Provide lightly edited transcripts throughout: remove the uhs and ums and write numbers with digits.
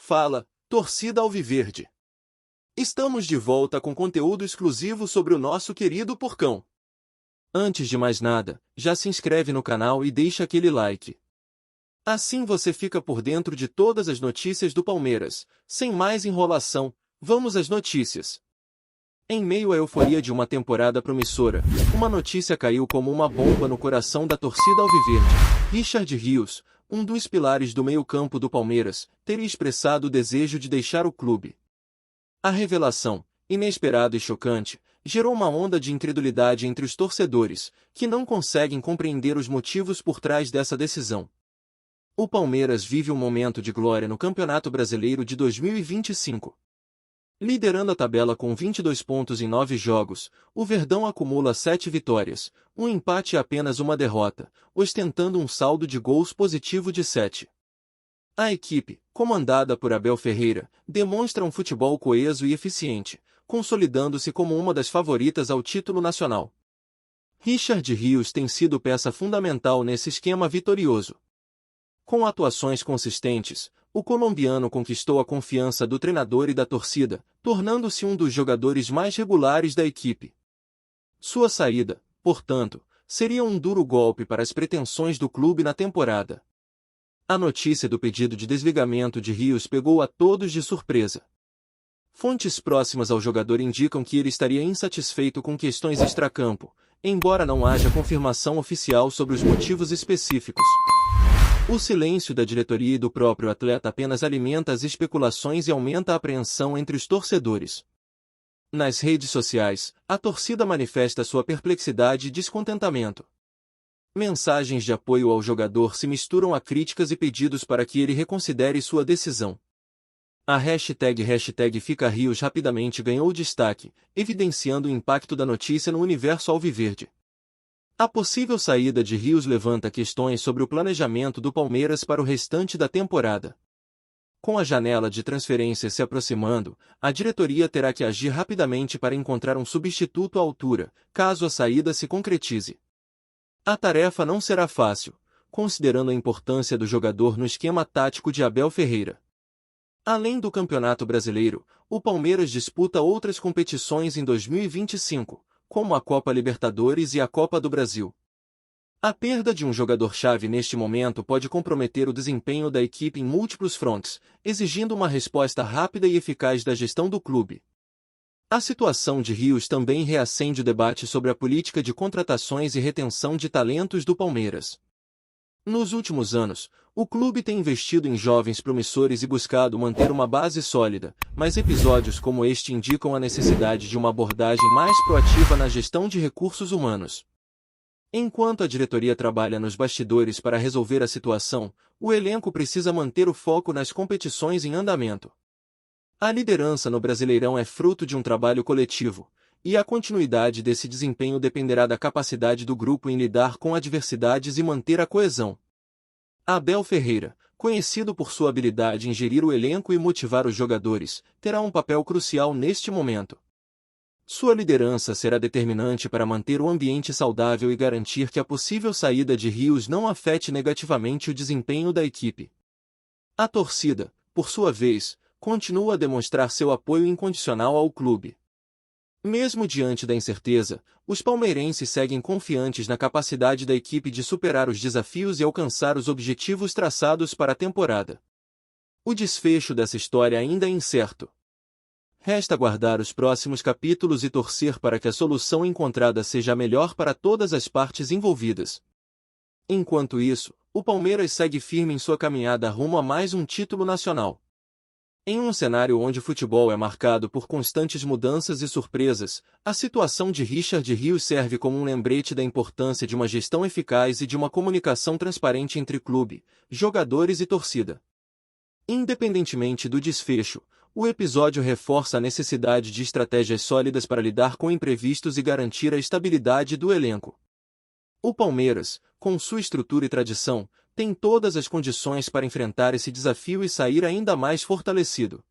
Fala, torcida alviverde! Estamos de volta com conteúdo exclusivo sobre o nosso querido Porcão. Antes de mais nada, já se inscreve no canal e deixa aquele like. Assim você fica por dentro de todas as notícias do Palmeiras. Sem mais enrolação, vamos às notícias. Em meio à euforia de uma temporada promissora, uma notícia caiu como uma bomba no coração da torcida alviverde. Richard Rios, um dos pilares do meio-campo do Palmeiras, teria expressado o desejo de deixar o clube. A revelação, inesperada e chocante, gerou uma onda de incredulidade entre os torcedores, que não conseguem compreender os motivos por trás dessa decisão. O Palmeiras vive um momento de glória no Campeonato Brasileiro de 2025. Liderando a tabela com 22 pontos em 9 jogos, o Verdão acumula 7 vitórias, um empate e apenas uma derrota, ostentando um saldo de gols positivo de 7. A equipe, comandada por Abel Ferreira, demonstra um futebol coeso e eficiente, consolidando-se como uma das favoritas ao título nacional. Richard Rios tem sido peça fundamental nesse esquema vitorioso. Com atuações consistentes, o colombiano conquistou a confiança do treinador e da torcida, tornando-se um dos jogadores mais regulares da equipe. Sua saída, portanto, seria um duro golpe para as pretensões do clube na temporada. A notícia do pedido de desligamento de Rios pegou a todos de surpresa. Fontes próximas ao jogador indicam que ele estaria insatisfeito com questões extracampo, embora não haja confirmação oficial sobre os motivos específicos. O silêncio da diretoria e do próprio atleta apenas alimenta as especulações e aumenta a apreensão entre os torcedores. Nas redes sociais, a torcida manifesta sua perplexidade e descontentamento. Mensagens de apoio ao jogador se misturam a críticas e pedidos para que ele reconsidere sua decisão. A hashtag #FicaRios rapidamente ganhou destaque, evidenciando o impacto da notícia no universo alviverde. A possível saída de Rios levanta questões sobre o planejamento do Palmeiras para o restante da temporada. Com a janela de transferências se aproximando, a diretoria terá que agir rapidamente para encontrar um substituto à altura, caso a saída se concretize. A tarefa não será fácil, considerando a importância do jogador no esquema tático de Abel Ferreira. Além do Campeonato Brasileiro, o Palmeiras disputa outras competições em 2025. Como a Copa Libertadores e a Copa do Brasil. A perda de um jogador-chave neste momento pode comprometer o desempenho da equipe em múltiplos frontes, exigindo uma resposta rápida e eficaz da gestão do clube. A situação de Rios também reacende o debate sobre a política de contratações e retenção de talentos do Palmeiras. Nos últimos anos, o clube tem investido em jovens promissores e buscado manter uma base sólida, mas episódios como este indicam a necessidade de uma abordagem mais proativa na gestão de recursos humanos. Enquanto a diretoria trabalha nos bastidores para resolver a situação, o elenco precisa manter o foco nas competições em andamento. A liderança no Brasileirão é fruto de um trabalho coletivo, e a continuidade desse desempenho dependerá da capacidade do grupo em lidar com adversidades e manter a coesão. Abel Ferreira, conhecido por sua habilidade em gerir o elenco e motivar os jogadores, terá um papel crucial neste momento. Sua liderança será determinante para manter o ambiente saudável e garantir que a possível saída de Rios não afete negativamente o desempenho da equipe. A torcida, por sua vez, continua a demonstrar seu apoio incondicional ao clube. Mesmo diante da incerteza, os palmeirenses seguem confiantes na capacidade da equipe de superar os desafios e alcançar os objetivos traçados para a temporada. O desfecho dessa história ainda é incerto. Resta aguardar os próximos capítulos e torcer para que a solução encontrada seja a melhor para todas as partes envolvidas. Enquanto isso, o Palmeiras segue firme em sua caminhada rumo a mais um título nacional. Em um cenário onde o futebol é marcado por constantes mudanças e surpresas, a situação de Richard Rios serve como um lembrete da importância de uma gestão eficaz e de uma comunicação transparente entre clube, jogadores e torcida. Independentemente do desfecho, o episódio reforça a necessidade de estratégias sólidas para lidar com imprevistos e garantir a estabilidade do elenco. O Palmeiras, com sua estrutura e tradição, tem todas as condições para enfrentar esse desafio e sair ainda mais fortalecido.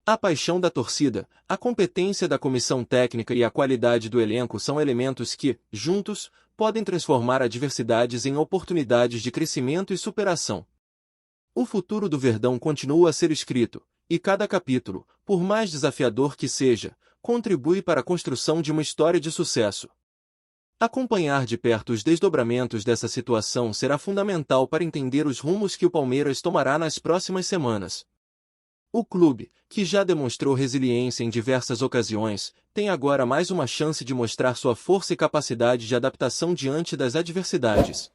A paixão da torcida, a competência da comissão técnica e a qualidade do elenco são elementos que, juntos, podem transformar adversidades em oportunidades de crescimento e superação. O futuro do Verdão continua a ser escrito, e cada capítulo, por mais desafiador que seja, contribui para a construção de uma história de sucesso. Acompanhar de perto os desdobramentos dessa situação será fundamental para entender os rumos que o Palmeiras tomará nas próximas semanas. O clube, que já demonstrou resiliência em diversas ocasiões, tem agora mais uma chance de mostrar sua força e capacidade de adaptação diante das adversidades.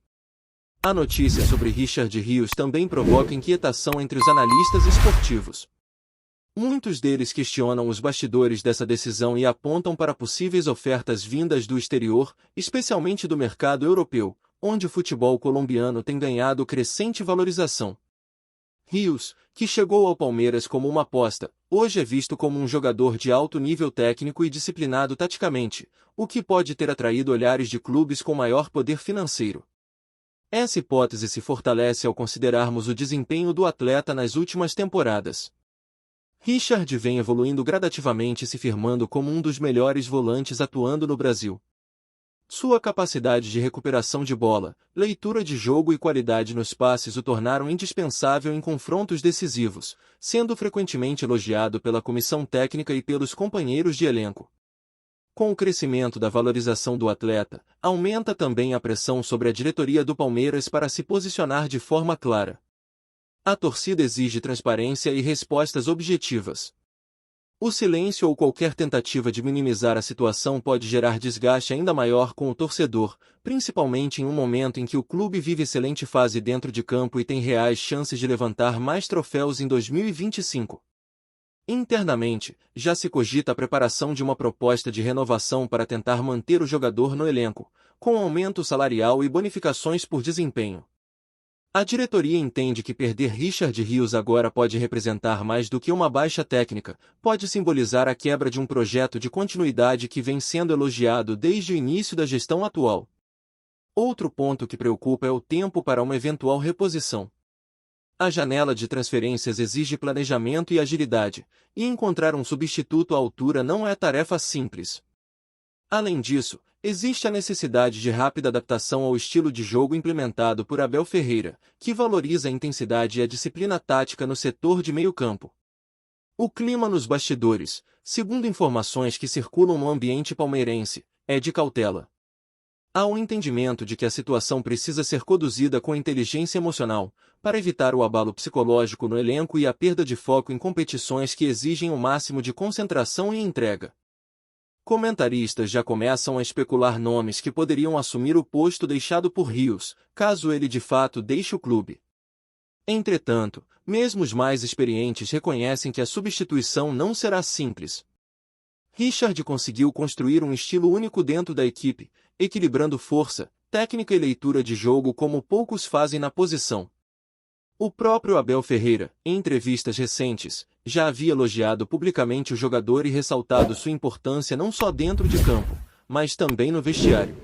A notícia sobre Richard Rios também provoca inquietação entre os analistas esportivos. Muitos deles questionam os bastidores dessa decisão e apontam para possíveis ofertas vindas do exterior, especialmente do mercado europeu, onde o futebol colombiano tem ganhado crescente valorização. Rios, que chegou ao Palmeiras como uma aposta, hoje é visto como um jogador de alto nível técnico e disciplinado taticamente, o que pode ter atraído olhares de clubes com maior poder financeiro. Essa hipótese se fortalece ao considerarmos o desempenho do atleta nas últimas temporadas. Richard vem evoluindo gradativamente e se firmando como um dos melhores volantes atuando no Brasil. Sua capacidade de recuperação de bola, leitura de jogo e qualidade nos passes o tornaram indispensável em confrontos decisivos, sendo frequentemente elogiado pela comissão técnica e pelos companheiros de elenco. Com o crescimento da valorização do atleta, aumenta também a pressão sobre a diretoria do Palmeiras para se posicionar de forma clara. A torcida exige transparência e respostas objetivas. O silêncio ou qualquer tentativa de minimizar a situação pode gerar desgaste ainda maior com o torcedor, principalmente em um momento em que o clube vive excelente fase dentro de campo e tem reais chances de levantar mais troféus em 2025. Internamente, já se cogita a preparação de uma proposta de renovação para tentar manter o jogador no elenco, com aumento salarial e bonificações por desempenho. A diretoria entende que perder Richard Rios agora pode representar mais do que uma baixa técnica, pode simbolizar a quebra de um projeto de continuidade que vem sendo elogiado desde o início da gestão atual. Outro ponto que preocupa é o tempo para uma eventual reposição. A janela de transferências exige planejamento e agilidade, e encontrar um substituto à altura não é tarefa simples. Além disso, existe a necessidade de rápida adaptação ao estilo de jogo implementado por Abel Ferreira, que valoriza a intensidade e a disciplina tática no setor de meio-campo. O clima nos bastidores, segundo informações que circulam no ambiente palmeirense, é de cautela. Há um entendimento de que a situação precisa ser conduzida com inteligência emocional, para evitar o abalo psicológico no elenco e a perda de foco em competições que exigem o máximo de concentração e entrega. Comentaristas já começam a especular nomes que poderiam assumir o posto deixado por Rios, caso ele de fato deixe o clube. Entretanto, mesmo os mais experientes reconhecem que a substituição não será simples. Richard conseguiu construir um estilo único dentro da equipe, equilibrando força, técnica e leitura de jogo como poucos fazem na posição. O próprio Abel Ferreira, em entrevistas recentes, já havia elogiado publicamente o jogador e ressaltado sua importância não só dentro de campo, mas também no vestiário.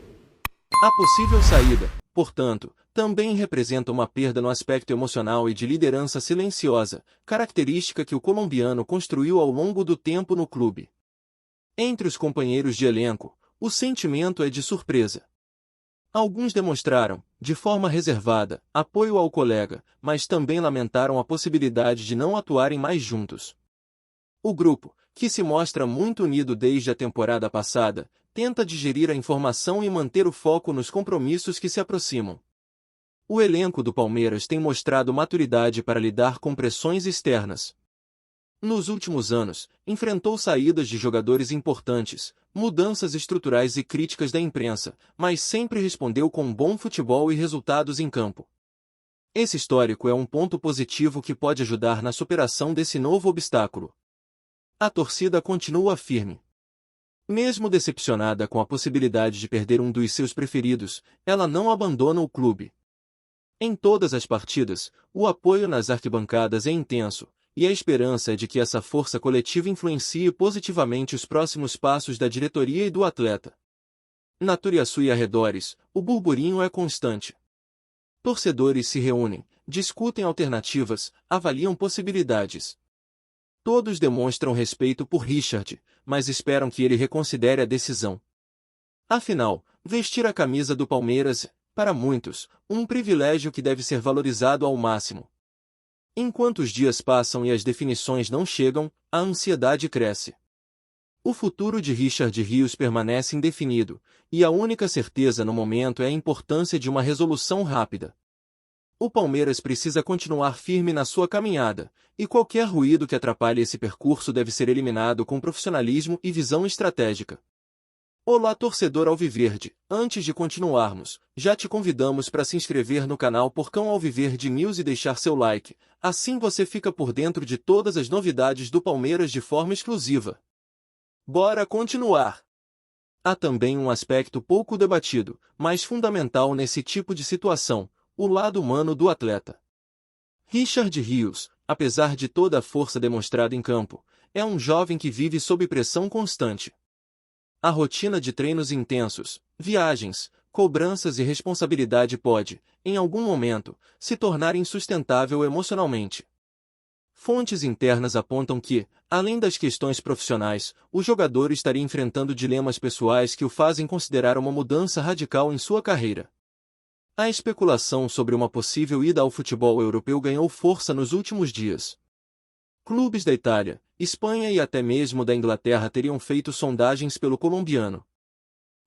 A possível saída, portanto, também representa uma perda no aspecto emocional e de liderança silenciosa, característica que o colombiano construiu ao longo do tempo no clube. Entre os companheiros de elenco, o sentimento é de surpresa. Alguns demonstraram, de forma reservada, apoio ao colega, mas também lamentaram a possibilidade de não atuarem mais juntos. O grupo, que se mostra muito unido desde a temporada passada, tenta digerir a informação e manter o foco nos compromissos que se aproximam. O elenco do Palmeiras tem mostrado maturidade para lidar com pressões externas. Nos últimos anos, enfrentou saídas de jogadores importantes, mudanças estruturais e críticas da imprensa, mas sempre respondeu com bom futebol e resultados em campo. Esse histórico é um ponto positivo que pode ajudar na superação desse novo obstáculo. A torcida continua firme. Mesmo decepcionada com a possibilidade de perder um dos seus preferidos, ela não abandona o clube. Em todas as partidas, o apoio nas arquibancadas é intenso, e a esperança é de que essa força coletiva influencie positivamente os próximos passos da diretoria e do atleta. Na Turiaçu e arredores, o burburinho é constante. Torcedores se reúnem, discutem alternativas, avaliam possibilidades. Todos demonstram respeito por Richard, mas esperam que ele reconsidere a decisão. Afinal, vestir a camisa do Palmeiras, para muitos, um privilégio que deve ser valorizado ao máximo. Enquanto os dias passam e as definições não chegam, a ansiedade cresce. O futuro de Richard Rios permanece indefinido, e a única certeza no momento é a importância de uma resolução rápida. O Palmeiras precisa continuar firme na sua caminhada, e qualquer ruído que atrapalhe esse percurso deve ser eliminado com profissionalismo e visão estratégica. Olá, torcedor alviverde! Antes de continuarmos, já te convidamos para se inscrever no canal Porcão Alviverde News e deixar seu like, assim você fica por dentro de todas as novidades do Palmeiras de forma exclusiva. Bora continuar! Há também um aspecto pouco debatido, mas fundamental nesse tipo de situação: o lado humano do atleta. Richard Rios, apesar de toda a força demonstrada em campo, é um jovem que vive sob pressão constante. A rotina de treinos intensos, viagens, cobranças e responsabilidade pode, em algum momento, se tornar insustentável emocionalmente. Fontes internas apontam que, além das questões profissionais, o jogador estaria enfrentando dilemas pessoais que o fazem considerar uma mudança radical em sua carreira. A especulação sobre uma possível ida ao futebol europeu ganhou força nos últimos dias. Clubes da Itália, Espanha e até mesmo da Inglaterra teriam feito sondagens pelo colombiano.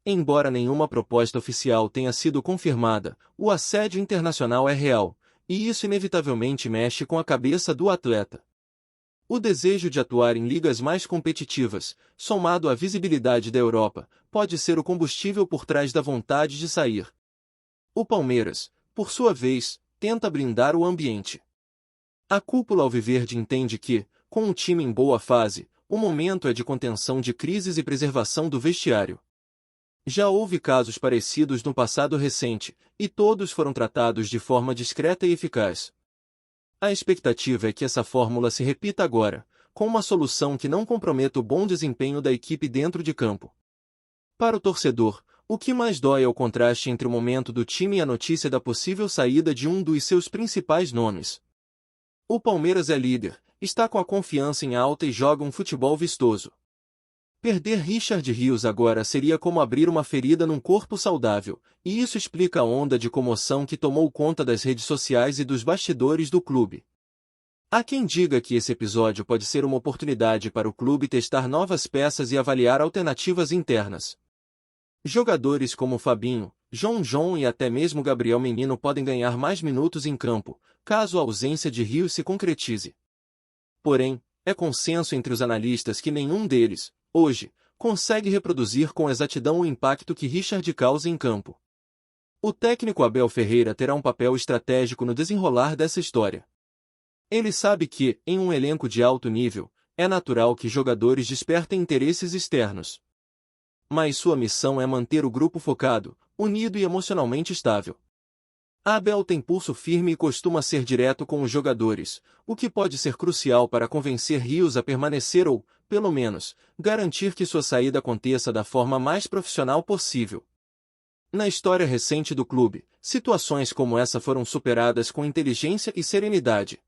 Embora nenhuma proposta oficial tenha sido confirmada, o assédio internacional é real, e isso inevitavelmente mexe com a cabeça do atleta. O desejo de atuar em ligas mais competitivas, somado à visibilidade da Europa, pode ser o combustível por trás da vontade de sair. O Palmeiras, por sua vez, tenta brindar o ambiente. A cúpula alviverde entende que, com o time em boa fase, o momento é de contenção de crises e preservação do vestiário. Já houve casos parecidos no passado recente, e todos foram tratados de forma discreta e eficaz. A expectativa é que essa fórmula se repita agora, com uma solução que não comprometa o bom desempenho da equipe dentro de campo. Para o torcedor, o que mais dói é o contraste entre o momento do time e a notícia da possível saída de um dos seus principais nomes. O Palmeiras é líder, está com a confiança em alta e joga um futebol vistoso. Perder Richard Rios agora seria como abrir uma ferida num corpo saudável, e isso explica a onda de comoção que tomou conta das redes sociais e dos bastidores do clube. Há quem diga que esse episódio pode ser uma oportunidade para o clube testar novas peças e avaliar alternativas internas. Jogadores como Fabinho, João e até mesmo Gabriel Menino podem ganhar mais minutos em campo, caso a ausência de Rios se concretize. Porém, é consenso entre os analistas que nenhum deles, hoje, consegue reproduzir com exatidão o impacto que Richard causa em campo. O técnico Abel Ferreira terá um papel estratégico no desenrolar dessa história. Ele sabe que, em um elenco de alto nível, é natural que jogadores despertem interesses externos. Mas sua missão é manter o grupo focado, unido e emocionalmente estável. Abel tem pulso firme e costuma ser direto com os jogadores, o que pode ser crucial para convencer Rios a permanecer ou, pelo menos, garantir que sua saída aconteça da forma mais profissional possível. Na história recente do clube, situações como essa foram superadas com inteligência e serenidade.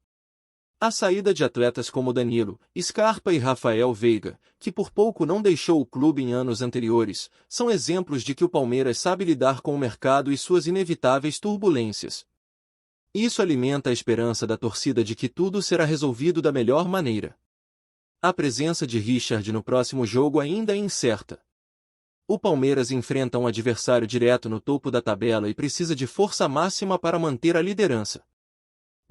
A saída de atletas como Danilo, Scarpa e Rafael Veiga, que por pouco não deixou o clube em anos anteriores, são exemplos de que o Palmeiras sabe lidar com o mercado e suas inevitáveis turbulências. Isso alimenta a esperança da torcida de que tudo será resolvido da melhor maneira. A presença de Richard no próximo jogo ainda é incerta. O Palmeiras enfrenta um adversário direto no topo da tabela e precisa de força máxima para manter a liderança.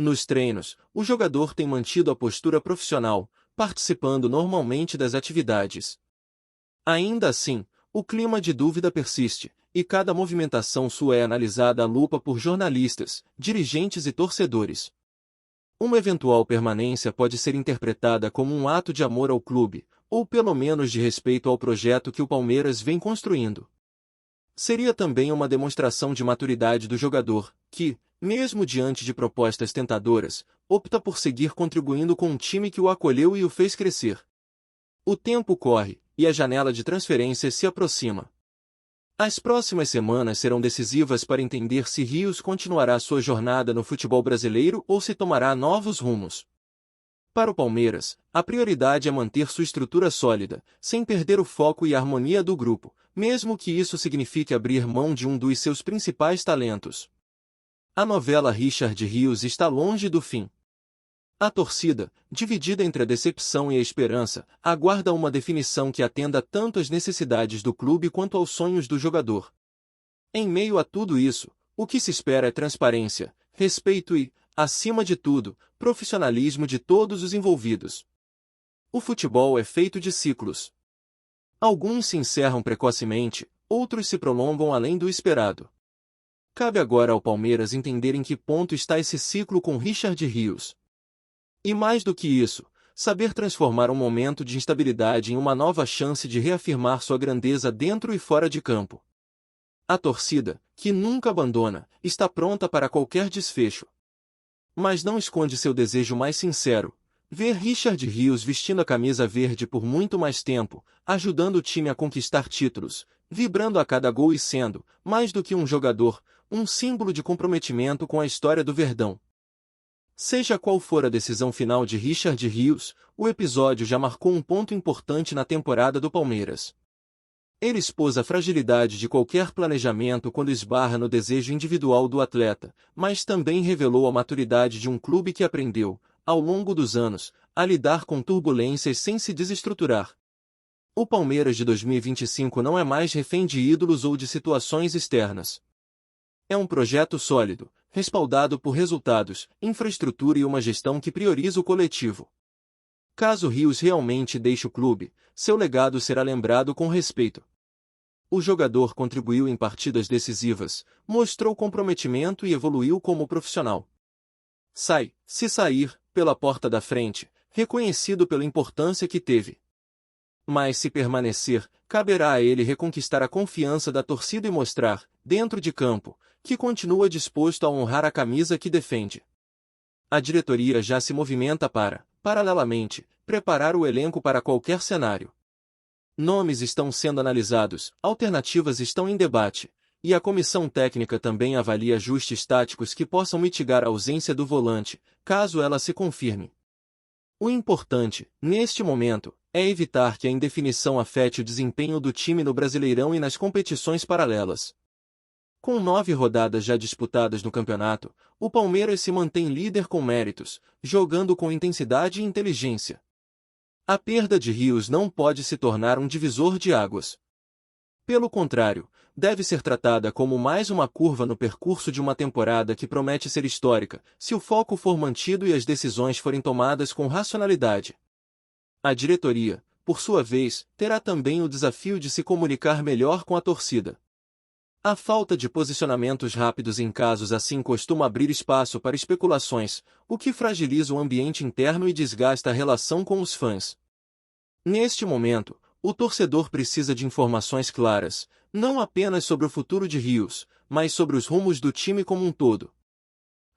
Nos treinos, o jogador tem mantido a postura profissional, participando normalmente das atividades. Ainda assim, o clima de dúvida persiste, e cada movimentação sua é analisada à lupa por jornalistas, dirigentes e torcedores. Uma eventual permanência pode ser interpretada como um ato de amor ao clube, ou pelo menos de respeito ao projeto que o Palmeiras vem construindo. Seria também uma demonstração de maturidade do jogador, que, mesmo diante de propostas tentadoras, opta por seguir contribuindo com um time que o acolheu e o fez crescer. O tempo corre, e a janela de transferências se aproxima. As próximas semanas serão decisivas para entender se Rios continuará sua jornada no futebol brasileiro ou se tomará novos rumos. Para o Palmeiras, a prioridade é manter sua estrutura sólida, sem perder o foco e a harmonia do grupo, mesmo que isso signifique abrir mão de um dos seus principais talentos. A novela Richard Rios está longe do fim. A torcida, dividida entre a decepção e a esperança, aguarda uma definição que atenda tanto às necessidades do clube quanto aos sonhos do jogador. Em meio a tudo isso, o que se espera é transparência, respeito e, acima de tudo, profissionalismo de todos os envolvidos. O futebol é feito de ciclos. Alguns se encerram precocemente, outros se prolongam além do esperado. Cabe agora ao Palmeiras entender em que ponto está esse ciclo com Richard Rios. E mais do que isso, saber transformar um momento de instabilidade em uma nova chance de reafirmar sua grandeza dentro e fora de campo. A torcida, que nunca abandona, está pronta para qualquer desfecho. Mas não esconde seu desejo mais sincero: ver Richard Rios vestindo a camisa verde por muito mais tempo, ajudando o time a conquistar títulos, vibrando a cada gol e sendo, mais do que um jogador, um símbolo de comprometimento com a história do Verdão. Seja qual for a decisão final de Richard Rios, o episódio já marcou um ponto importante na temporada do Palmeiras. Ele expôs a fragilidade de qualquer planejamento quando esbarra no desejo individual do atleta, mas também revelou a maturidade de um clube que aprendeu, ao longo dos anos, a lidar com turbulências sem se desestruturar. O Palmeiras de 2025 não é mais refém de ídolos ou de situações externas. É um projeto sólido, respaldado por resultados, infraestrutura e uma gestão que prioriza o coletivo. Caso Rios realmente deixe o clube, seu legado será lembrado com respeito. O jogador contribuiu em partidas decisivas, mostrou comprometimento e evoluiu como profissional. Se sair, pela porta da frente, reconhecido pela importância que teve. Mas se permanecer, caberá a ele reconquistar a confiança da torcida e mostrar, dentro de campo, que continua disposto a honrar a camisa que defende. A diretoria já se movimenta para, paralelamente, preparar o elenco para qualquer cenário. Nomes estão sendo analisados, alternativas estão em debate, e a comissão técnica também avalia ajustes táticos que possam mitigar a ausência do volante, caso ela se confirme. O importante, neste momento, é evitar que a indefinição afete o desempenho do time no Brasileirão e nas competições paralelas. Com 9 rodadas já disputadas no campeonato, o Palmeiras se mantém líder com méritos, jogando com intensidade e inteligência. A perda de Rios não pode se tornar um divisor de águas. Pelo contrário, deve ser tratada como mais uma curva no percurso de uma temporada que promete ser histórica, se o foco for mantido e as decisões forem tomadas com racionalidade. A diretoria, por sua vez, terá também o desafio de se comunicar melhor com a torcida. A falta de posicionamentos rápidos em casos assim costuma abrir espaço para especulações, o que fragiliza o ambiente interno e desgasta a relação com os fãs. Neste momento, o torcedor precisa de informações claras, não apenas sobre o futuro de Rios, mas sobre os rumos do time como um todo.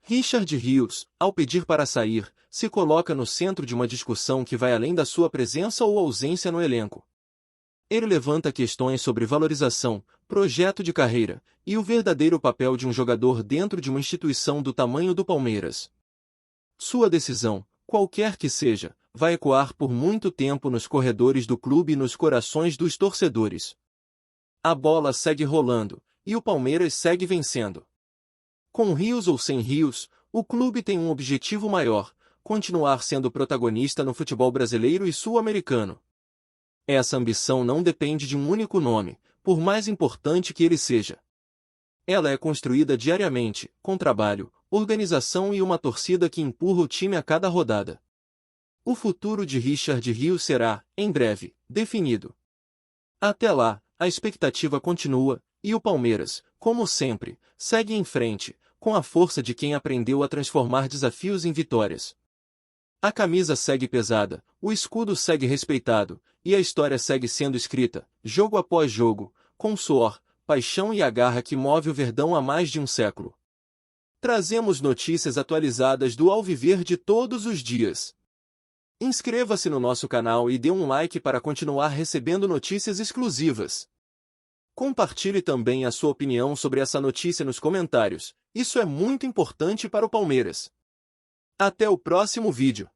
Richard Rios, ao pedir para sair, se coloca no centro de uma discussão que vai além da sua presença ou ausência no elenco. Ele levanta questões sobre valorização, projeto de carreira, e o verdadeiro papel de um jogador dentro de uma instituição do tamanho do Palmeiras. Sua decisão, qualquer que seja, vai ecoar por muito tempo nos corredores do clube e nos corações dos torcedores. A bola segue rolando, e o Palmeiras segue vencendo. Com Rios ou sem Rios, o clube tem um objetivo maior: continuar sendo protagonista no futebol brasileiro e sul-americano. Essa ambição não depende de um único nome, por mais importante que ele seja. Ela é construída diariamente, com trabalho, organização e uma torcida que empurra o time a cada rodada. O futuro de Richard Rios será, em breve, definido. Até lá, a expectativa continua, e o Palmeiras, como sempre, segue em frente, com a força de quem aprendeu a transformar desafios em vitórias. A camisa segue pesada, o escudo segue respeitado, e a história segue sendo escrita, jogo após jogo, com suor, paixão e a garra que move o Verdão há mais de um século. Trazemos notícias atualizadas do Alviverde todos os dias. Inscreva-se no nosso canal e dê um like para continuar recebendo notícias exclusivas. Compartilhe também a sua opinião sobre essa notícia nos comentários, isso é muito importante para o Palmeiras. Até o próximo vídeo.